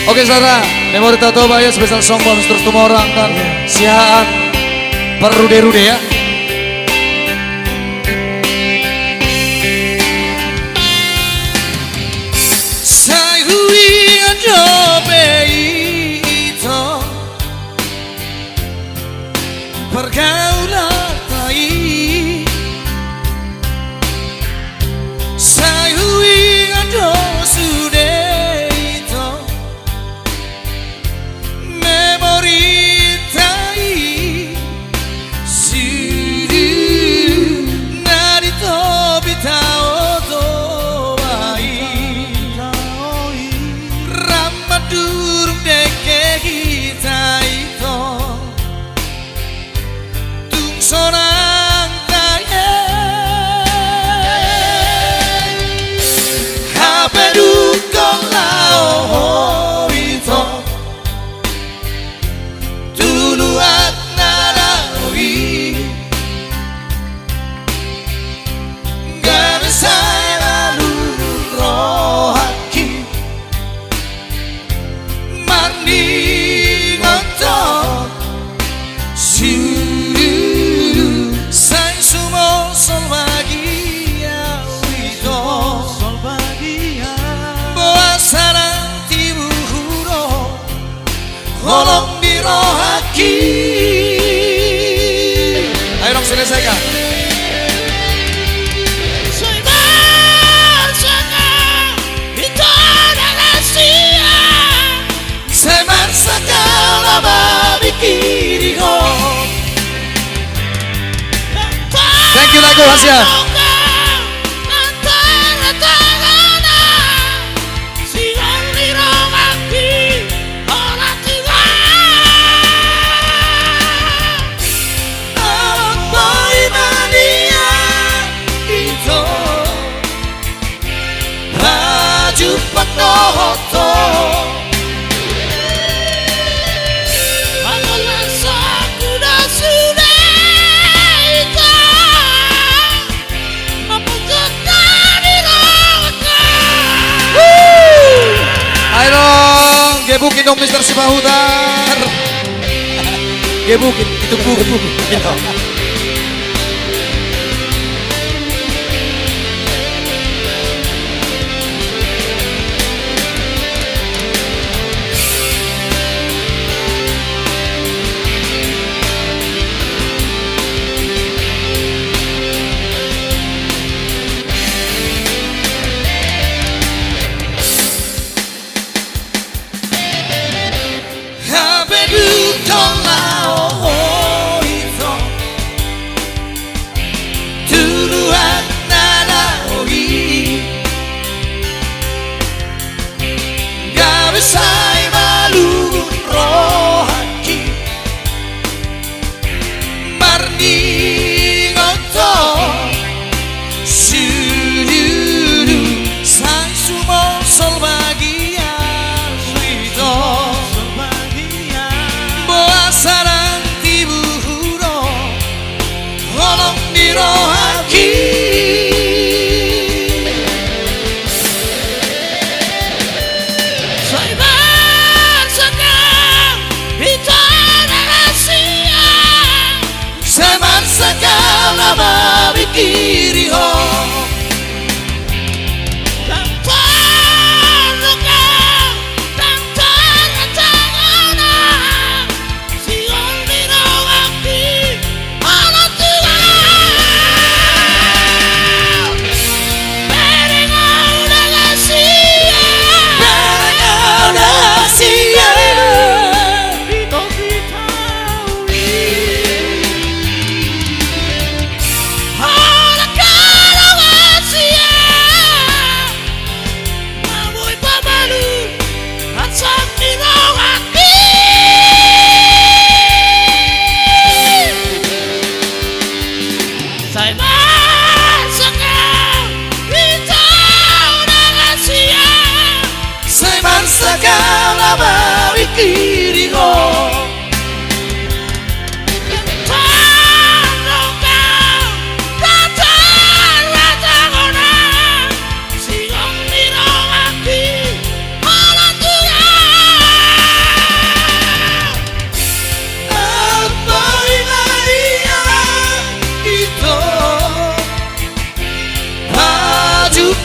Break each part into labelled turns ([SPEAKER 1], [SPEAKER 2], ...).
[SPEAKER 1] Oke saudara, memori tato bahaya spesial song bonus terus orang dan siaan perude-rude ya. Sai hui adobe itu pergaulan tai. Sai hui ado sude itu memori tai. Sidu nari to bitao to bai. Ramadurung deke kita itu tung sorang kaya hapedu kolao itu tuluat narawi gak saya lalu rohaki mandi ngotot siu sang sumo sol bagia wito sol bagia boa sarang tibu huro holong di rohaki. Ayo dong selesaikan. Thank you lagu Hasya. Gebukin dong Mr. Sipahutar. Gebukin, itu gebukin.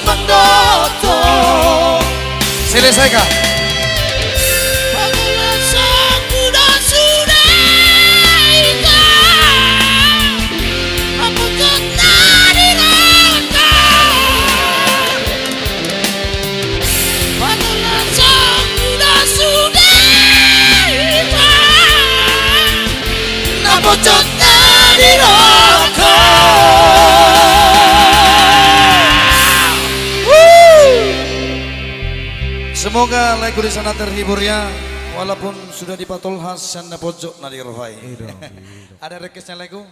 [SPEAKER 1] menggoto. Selesai kah? Bocot dari semoga lagu di sana terhibur ya, walaupun sudah dipatol Hasan pojok nadi rohai. Ada requestnya lagu?